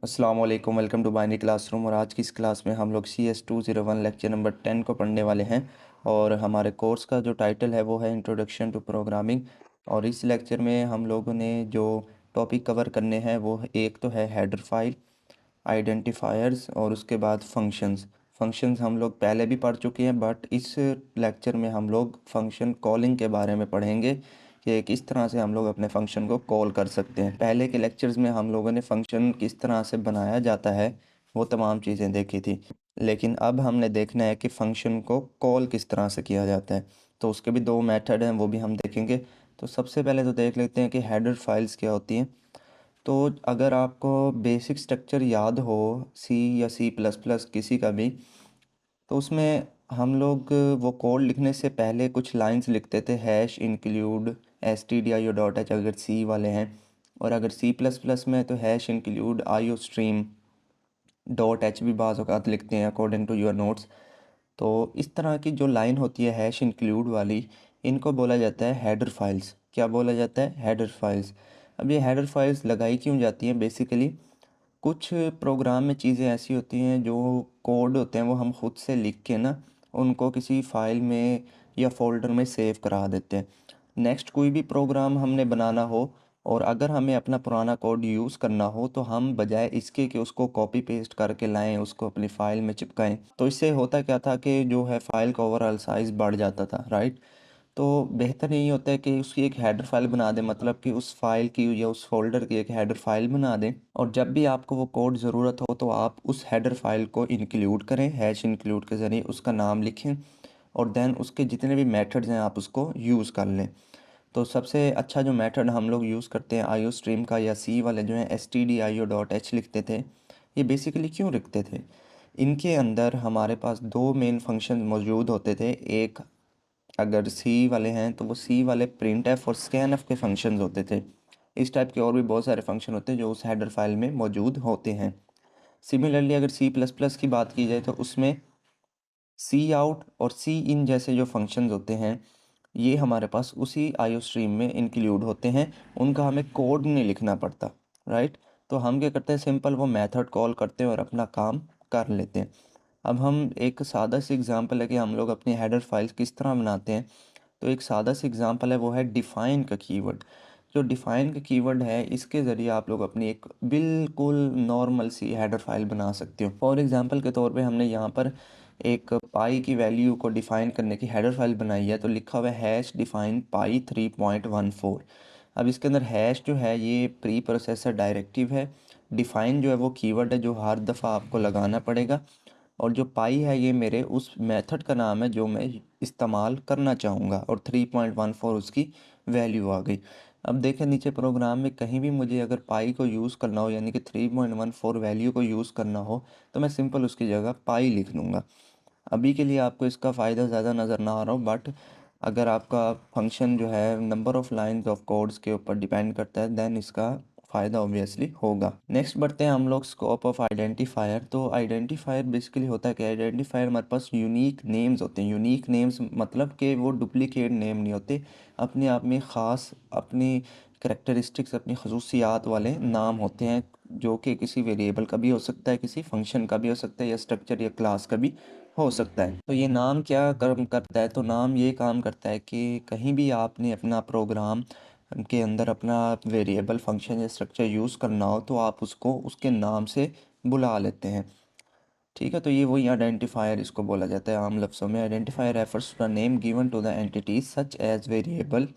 अस्सलाम वालेकुम, welcome to binary classroom. और आज की इस क्लास में हम लोग CS201 लेक्चर नंबर 10 को पढ़ने वाले हैं। और हमारे कोर्स का जो टाइटल है वो है इंट्रोडक्शन टू प्रोग्रामिंग। और इस लेक्चर में हम लोगों ने जो टॉपिक कवर करने हैं वो एक तो है हेडर फाइल, आइडेंटिफायर्स और उसके बाद फंक्शंस। फंक्शंस हम लोग पहले भी पढ़ चुके हैं, बट इस लेक्चर में हम लोग फंक्शन कॉलिंग के बारे में पढ़ेंगे कि किस तरह से हम लोग अपने फंक्शन को कॉल कर सकते हैं। पहले के लेक्चर्स में हम लोगों ने फंक्शन किस तरह से बनाया जाता है वो तमाम चीज़ें देखी थी, लेकिन अब हमने देखना है कि फ़ंक्शन को कॉल किस तरह से किया जाता है। तो उसके भी दो मेथड हैं, वो भी हम देखेंगे। तो सबसे पहले तो देख लेते हैं कि हेडर फाइल्स क्या होती हैं। तो अगर आपको बेसिक स्ट्रक्चर याद हो सी या C++ किसी का भी, तो उसमें हम लोग वो कोड लिखने से पहले कुछ लाइंस लिखते थे, हैश इंक्लूड stdio.h अगर सी वाले हैं। और अगर C++ में तो hash include iostream dot H भी बाज़ औक़ात लिखते हैं अकॉर्डिंग टू योर नोट्स। तो इस तरह की जो लाइन होती है हैश इंक्लूड वाली, इनको बोला जाता है हेडर फाइल्स। क्या बोला जाता है? Header files. अब ये हेडर फाइल्स लगाई क्यों जाती हैं? बेसिकली कुछ प्रोग्राम में चीज़ें ऐसी होती हैं, जो कोड होते हैं वो हम खुद से लिख के ना उनको किसी फाइल में या फोल्डर में सेव करा देते हैं। नेक्स्ट कोई भी प्रोग्राम हमने बनाना हो और अगर हमें अपना पुराना कोड यूज़ करना हो, तो हम बजाय इसके कि उसको कॉपी पेस्ट करके लाएं, उसको अपनी फ़ाइल में चिपकाएं, तो इससे होता क्या था कि जो है फ़ाइल का ओवरऑल साइज़ बढ़ जाता था, राइट। तो बेहतर यही होता है कि उसकी एक हेडर फाइल बना दें, मतलब कि उस फाइल की या उस फोल्डर की एक हेडर फाइल बना दें, और जब भी आपको वो कोड ज़रूरत हो तो आप उस हेडर फाइल को इंक्लूड करें, हैश इंक्लूड के ज़रिए उसका नाम लिखें, और देन उसके जितने भी मेथड्स हैं आप उसको यूज़ कर लें। तो सबसे अच्छा जो मेथड हम लोग यूज़ करते हैं iostream का, या सी वाले जो हैं stdio.h लिखते थे। ये बेसिकली क्यों लिखते थे? इनके अंदर हमारे पास दो मेन फंक्शन मौजूद होते थे। एक, अगर सी वाले हैं तो वो सी वाले प्रिंट एफ और स्कैन एफ के फंक्शंस होते थे। इस टाइप के और भी बहुत सारे फंक्शन होते हैं जो उस हेडर फाइल में मौजूद होते हैं। सिमिलरली अगर C++ की बात की जाए तो उसमें सी आउट और सी इन जैसे जो फंक्शंस होते हैं, ये हमारे पास उसी आईओ स्ट्रीम में इंक्लूड होते हैं। उनका हमें कोड नहीं लिखना पड़ता, राइट। तो हम क्या करते हैं, सिंपल वो मेथड कॉल करते हैं और अपना काम कर लेते हैं। अब हम एक सादा सी एग्जांपल है कि हम लोग अपनी हेडर फाइल्स किस तरह बनाते हैं। तो एक सादा सी एग्जांपल है, वो है डिफ़ाइन का कीवर्ड। जो डिफ़ाइन का कीवर्ड है, इसके ज़रिए आप लोग अपनी एक बिल्कुल नॉर्मल सी हेडर फाइल बना सकते हो। फॉर एग्जांपल के तौर पे हमने यहाँ पर एक पाई की वैल्यू को डिफ़ाइन करने की हेडर फाइल बनाई है। तो लिखा हुआ है हैश डिफ़ाइन पाई 3.14। अब इसके अंदर हैश जो है ये प्री प्रोसेसर डायरेक्टिव है। डिफ़ाइन जो है वो कीवर्ड है जो हर दफ़ा आपको लगाना पड़ेगा। और जो पाई है ये मेरे उस मेथड का नाम है जो मैं इस्तेमाल करना चाहूँगा, और 3.14 उसकी वैल्यू आ गई। अब देखें नीचे प्रोग्राम में कहीं भी मुझे अगर पाई को यूज़ करना हो, यानी कि 3.14 वैल्यू को यूज़ करना हो, तो मैं सिंपल उसकी जगह पाई लिख लूँगा। अभी के लिए आपको इसका फ़ायदा ज़्यादा नज़र ना आ रहा हो, बट अगर आपका फंक्शन जो है number of lines of codes के ऊपर डिपेंड करता है, देन इसका फ़ायदा ऑब्वियसली होगा। नेक्स्ट बढ़ते हैं हम लोग स्कोप ऑफ आइडेंटिफायर। तो आइडेंटिफायर बेसिकली होता है कि आइडेंटिफायर हमारे पास यूनिक नेम्स होते हैं। यूनिक नेम्स मतलब कि वो डुप्लीकेट नेम नहीं होते, अपने आप में ख़ास अपनी करेक्टरिस्टिक्स, अपनी खसूसियात वाले नाम होते हैं, जो कि किसी वेरिएबल का भी हो सकता है, किसी फंक्शन का भी हो सकता है, या स्ट्रक्चर या क्लास का भी हो सकता है। तो ये नाम क्या काम करता है? तो नाम ये काम करता है कि कहीं भी आपने अपना प्रोग्राम के अंदर अपना वेरिएबल फंक्शन या स्ट्रक्चर यूज़ करना हो, तो आप उसको उसके नाम से बुला लेते हैं। ठीक है, तो ये वही आइडेंटिफायर इसको बोला जाता है आम लफ्ज़ों में। Identifier refers to the name given to the entity such as variable,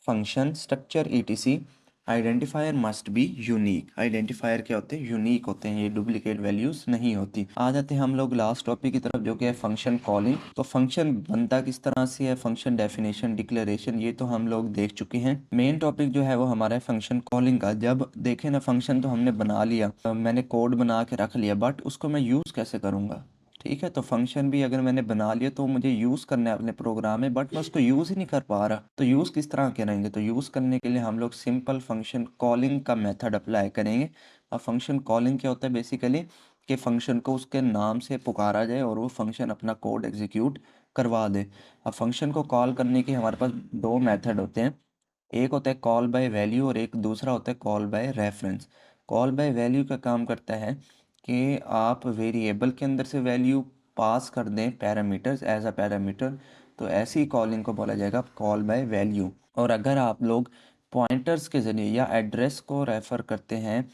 function, structure etc। Identifier must be unique. Identifier क्या होते हैं? यूनिक होते हैं, ये डुप्लीकेट वैल्यूज़ नहीं होती। आ जाते हैं हम लोग लास्ट टॉपिक की तरफ, जो कि है फंक्शन कॉलिंग। तो फंक्शन बनता किस तरह से है, फंक्शन डेफिनेशन, डिक्लेरेशन, ये तो हम लोग देख चुके हैं। मेन टॉपिक जो है वो हमारा है फंक्शन कॉलिंग का। जब देखें ना, फंक्शन तो हमने बना लिया, मैंने कोड बना के रख लिया, बट उसको मैं यूज़ कैसे करूँगा? ठीक है, तो फंक्शन भी अगर मैंने बना लिया तो मुझे यूज़ करना है अपने प्रोग्राम में, बट मैं उसको यूज़ ही नहीं कर पा रहा। तो यूज़ किस तरह करेंगे? तो यूज़ करने के लिए हम लोग सिंपल फंक्शन कॉलिंग का मेथड अप्लाई करेंगे। अब फंक्शन कॉलिंग क्या होता है? बेसिकली कि फंक्शन को उसके नाम से पुकारा जाए और वो फंक्शन अपना कोड एग्जीक्यूट करवा दे। अब फंक्शन को कॉल करने के हमारे पास दो मेथड होते हैं। एक होता है कॉल बाय वैल्यू और एक दूसरा होता है call by reference. Call by value का काम करता है कि आप वेरिएबल के अंदर से वैल्यू पास कर दें पैरामीटर्स एज अ पैरामीटर, तो ऐसी कॉलिंग को बोला जाएगा कॉल बाय वैल्यू। और अगर आप लोग पॉइंटर्स के ज़रिए या एड्रेस को रेफ़र करते हैं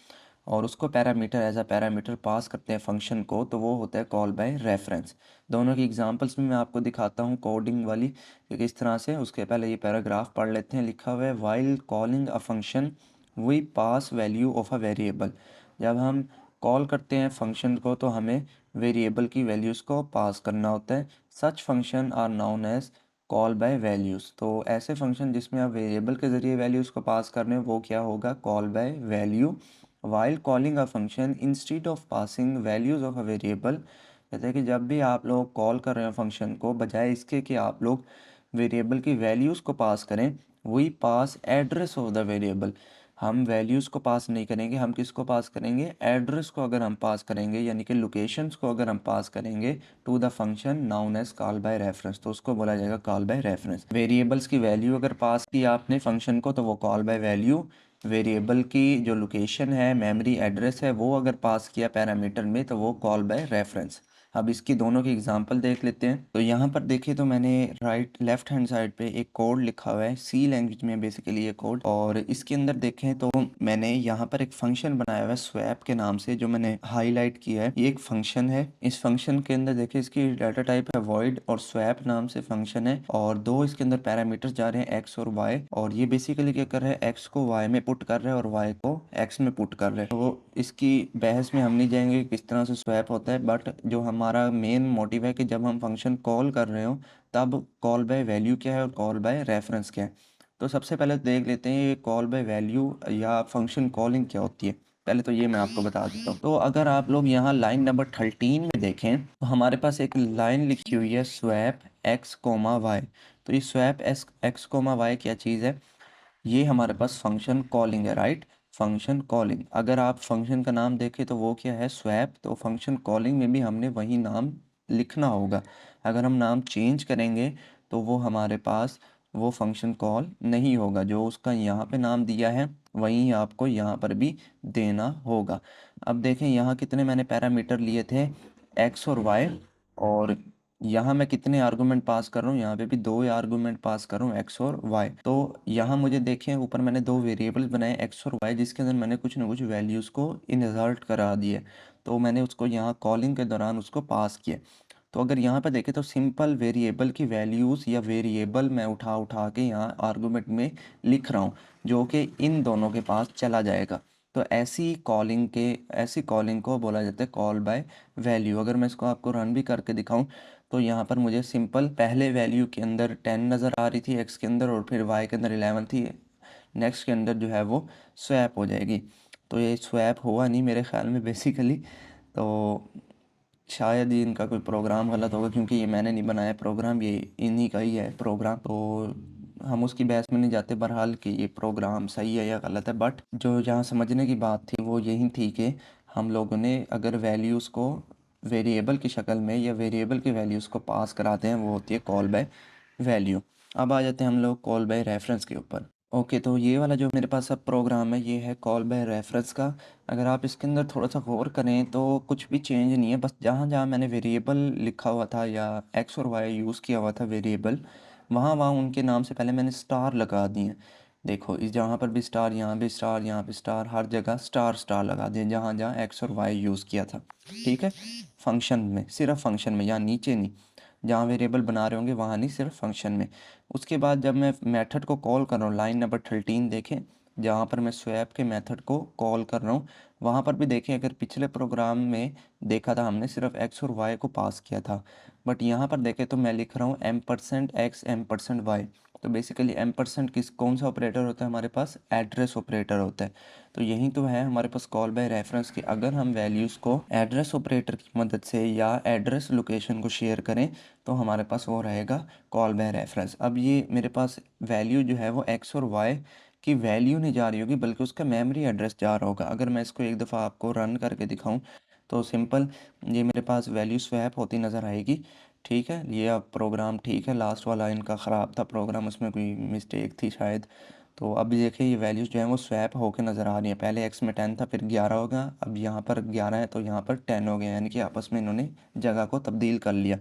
और उसको parameter as a parameter pass करते हैं फंक्शन को, तो वो होता है कॉल बाय रेफरेंस। दोनों की एग्जांपल्स में मैं आपको दिखाता हूँ कोडिंग वाली कि किस तरह से। उसके पहले ये पैराग्राफ पढ़ लेते हैं। लिखा हुआ है while calling a function we pass value of a variable. जब हम कॉल करते हैं फंक्शन को तो हमें वेरिएबल की वैल्यूज़ को पास करना होता है। Such function are known as call by values. तो ऐसे फंक्शन जिसमें आप वेरिएबल के ज़रिए वैल्यूज़ को पास कर रहे हैं वो क्या होगा, call by value. While calling a function instead of passing values of a variable. कहते हैं कि जब भी आप लोग कॉल कर रहे हैं फंक्शन को, बजाय इसके कि आप लोग वेरिएबल की वैल्यूज़ को पास करें, we pass address of the variable. हम वैल्यूज़ को पास नहीं करेंगे, हम किसको पास करेंगे, एड्रेस को अगर हम पास करेंगे, यानी कि लोकेशंस को अगर हम पास करेंगे to the function known as call by reference, तो उसको बोला जाएगा कॉल बाय रेफरेंस। वेरिएबल्स की वैल्यू अगर पास की आपने फंक्शन को तो वो कॉल बाय वैल्यू। वेरिएबल की जो लोकेशन है, मेमोरी एड्रेस है, वो अगर पास किया पैरामीटर में तो वो कॉल बाय रेफरेंस। अब इसकी दोनों की एग्जांपल देख लेते हैं। तो यहाँ पर देखिए तो मैंने राइट लेफ्ट हैंड साइड पे एक कोड लिखा हुआ है, सी लैंग्वेज में बेसिकली ये कोड। और इसके अंदर देखें तो मैंने यहाँ पर एक फंक्शन बनाया हुआ है स्वैप के नाम से, जो मैंने हाईलाइट किया है। ये एक फंक्शन है। इस फंक्शन के अंदर देखिए इसकी डाटा टाइप है वॉइड और स्वैप नाम से फंक्शन है, और दो इसके अंदर पैरामीटर्स जा रहे हैं एक्स और वाई। और ये बेसिकली क्या कर रहा है, एक्स को वाई में पुट कर रहा है और वाई को एक्स में पुट कर रहा है। तो इसकी बहस में हम नहीं जाएंगे किस तरह से स्वैप होता है, बट जो हमारा मेन मोटिव है कि जब हम फंक्शन कॉल कर रहे हो तब कॉल बाय वैल्यू क्या है और कॉल बाय रेफरेंस क्या है। तो सबसे पहले देख लेते हैं ये कॉल बाय वैल्यू या फंक्शन कॉलिंग क्या होती है। पहले तो ये मैं आपको बता देता हूँ। तो अगर आप लोग यहाँ लाइन नंबर 13 में देखें तो हमारे पास एक लाइन लिखी हुई है स्वैप एक्स कोमा वाई। तो ये स्वैप एक्स कोमा वाई क्या चीज़ है, ये हमारे पास फंक्शन कॉलिंग है, राइट। फंक्शन कॉलिंग, अगर आप फंक्शन का नाम देखें तो वो क्या है, स्वैप। तो फंक्शन कॉलिंग में भी हमने वही नाम लिखना होगा। अगर हम नाम चेंज करेंगे तो वो हमारे पास वो फंक्शन कॉल नहीं होगा। जो उसका यहाँ पे नाम दिया है वही आपको यहाँ पर भी देना होगा। अब देखें यहाँ कितने मैंने पैरामीटर लिए थे, एक्स और वाई। और यहाँ मैं कितने आर्गूमेंट पास कर रहा हूँ, यहाँ पे भी दो आर्गूमेंट पास कर रहा हूँ, एक्स और वाई। तो यहाँ मुझे देखें ऊपर मैंने दो वेरिएबल्स बनाए एक्स और वाई, जिसके अंदर मैंने कुछ ना कुछ वैल्यूज़ को इनसर्ट करा दिए। तो मैंने उसको यहाँ कॉलिंग के दौरान उसको पास किया। तो अगर यहाँ पे देखें तो सिंपल वेरिएबल की वैल्यूज़ या वेरिएबल मैं उठा उठा के यहाँ आर्गूमेंट में लिख रहा हूँ, जो कि इन दोनों के पास चला जाएगा। तो ऐसी कॉलिंग को बोला जाता है कॉल बाय वैल्यू। अगर मैं इसको आपको रन भी करके दिखाऊं तो यहाँ पर मुझे सिंपल पहले वैल्यू के अंदर 10 नज़र आ रही थी एक्स के अंदर, और फिर वाई के अंदर 11 थी। नेक्स्ट के अंदर जो है वो स्वैप हो जाएगी। तो ये स्वैप हुआ नहीं मेरे ख्याल में बेसिकली। तो शायद ही इनका कोई प्रोग्राम गलत होगा, क्योंकि ये मैंने नहीं बनाया प्रोग्राम, ये इन्हीं का ही है प्रोग्राम। तो हम उसकी बहस में नहीं जाते बहरहाल कि ये प्रोग्राम सही है या गलत है। बट जो जहाँ समझने की बात थी वो यही थी कि हम लोगों ने अगर वैल्यूज़ को वेरिएबल की शक्ल में या वेरिएबल की वैल्यूज़ को पास कराते हैं वो होती है कॉल बाय वैल्यू। अब आ जाते हैं हम लोग कॉल बाय रेफरेंस के ऊपर। ओके, तो ये वाला जो मेरे पास अब प्रोग्राम है ये है कॉल बाय रेफरेंस का। अगर आप इसके अंदर थोड़ा सा गौर करें तो कुछ भी चेंज नहीं है, बस जहाँ जहाँ मैंने वेरिएबल लिखा हुआ था या एक्स और वाई यूज़ किया हुआ था वेरिएबल, वहाँ वहाँ उनके नाम से पहले मैंने स्टार लगा दिए। देखो इस जहाँ पर भी स्टार, यहाँ भी स्टार, यहाँ भी स्टार, हर जगह स्टार स्टार लगा दिए जहाँ जहाँ एक्स और वाई यूज़ किया था। ठीक है, फंक्शन में, सिर्फ फंक्शन में, यहाँ नीचे नहीं। जहाँ वेरिएबल बना रहे होंगे वहाँ नहीं, सिर्फ फंक्शन में। उसके बाद जब मैं मेथड को कॉल कर रहा हूँ, लाइन नंबर 13 देखें, जहाँ पर मैं स्वैप के मेथड को कॉल कर रहा हूँ, वहाँ पर भी देखें अगर पिछले प्रोग्राम में देखा था हमने सिर्फ एक्स और वाई को पास किया था, बट यहाँ पर देखें तो मैं लिख रहा हूँ M%X M%Y। तो बेसिकली M% किस कौन सा ऑपरेटर होता है हमारे पास, एड्रेस ऑपरेटर होता है। तो यही तो है हमारे पास कॉल बाय रेफरेंस की। अगर हम वैल्यूज़ को एड्रेस ऑपरेटर की मदद से या एड्रेस लोकेशन को शेयर करें तो हमारे पास वो रहेगा कॉल बाय रेफरेंस। अब ये मेरे पास वैल्यू जो है वो एक्स और वाई की वैल्यू नहीं जा रही होगी, बल्कि उसका मेमोरी एड्रेस जा रहा होगा। अगर मैं इसको एक दफ़ा आपको रन करके दिखाऊं तो सिंपल ये मेरे पास वैल्यू स्वैप होती नज़र आएगी। ठीक है, ये अब प्रोग्राम ठीक है, लास्ट वाला इनका ख़राब था प्रोग्राम, उसमें कोई मिस्टेक थी शायद। तो अब देखिए ये वैल्यूज़ जो हैं वो स्वैप होकर नज़र आ रही हैं। पहले x में 10 था, फिर 11 हो गया, अब यहाँ पर 11 है तो यहाँ पर 10 हो गया, यानी कि आपस में इन्होंने जगह को तब्दील कर लिया।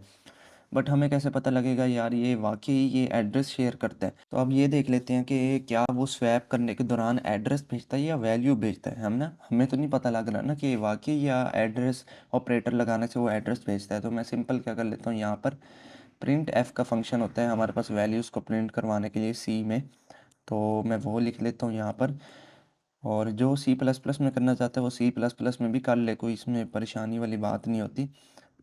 बट हमें कैसे पता लगेगा यार ये वाकई ये एड्रेस शेयर करता है? तो अब ये देख लेते हैं कि क्या वो स्वैप करने के दौरान एड्रेस भेजता है या वैल्यू भेजता है। हम ना हमें तो नहीं पता लग रहा ना कि वाकई या एड्रेस ऑपरेटर लगाने से वो एड्रेस भेजता है। तो मैं सिंपल क्या कर लेता हूँ, यहाँ पर प्रिंट एफ का फंक्शन होता है हमारे पास वैल्यूज़ को प्रिंट करवाने के लिए सी में, तो मैं वो लिख लेता हूँ यहाँ पर। और जो सी प्लस प्लस में करना चाहता है वो सी प्लस प्लस में भी कर ले, कोई इसमें परेशानी वाली बात नहीं होती,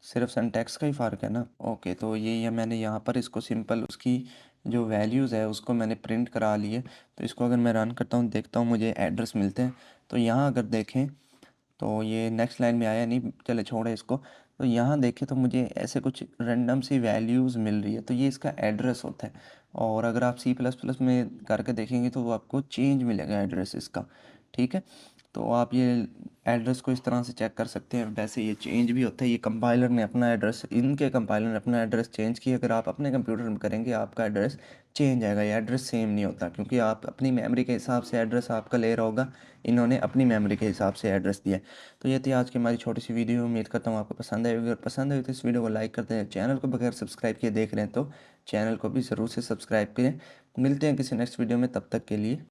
सिर्फ सिंटैक्स का ही फ़र्क है ना। ओके, तो ये मैंने यहाँ पर इसको सिंपल उसकी जो वैल्यूज़ है उसको मैंने प्रिंट करा लिए। तो इसको अगर मैं रन करता हूँ, देखता हूँ मुझे एड्रेस मिलते हैं। तो यहाँ अगर देखें तो ये नेक्स्ट लाइन में आया नहीं, चले छोड़े इसको। तो यहाँ देखें तो मुझे ऐसे कुछ रैंडम सी वैल्यूज़ मिल रही है, तो ये इसका एड्रेस होता है। और अगर आप सी प्लस प्लस में करके देखेंगे तो वो आपको चेंज मिलेगा एड्रेस इसका। ठीक है, तो आप ये एड्रेस को इस तरह से चेक कर सकते हैं। वैसे ये चेंज भी होता है, ये कंपाइलर ने अपना एड्रेस, इनके कंपाइलर ने अपना एड्रेस चेंज किया। अगर आप अपने कंप्यूटर में करेंगे आपका एड्रेस चेंज आएगा, ये एड्रेस सेम नहीं होता, क्योंकि आप अपनी मेमोरी के हिसाब से एड्रेस आपका ले रहा होगा, इन्होंने अपनी मेमोरी के हिसाब से एड्रेस दिया है। तो ये थी आज की हमारी छोटी सी वीडियो। उम्मीद करता हूँ आपको पसंद आएगी। अगर पसंद आई तो इस वीडियो को लाइक करते हैं, चैनल को बगैर सब्सक्राइब किए देख रहे हैं तो चैनल को भी ज़रूर से सब्सक्राइब करें। मिलते हैं किसी नेक्स्ट वीडियो में, तब तक के लिए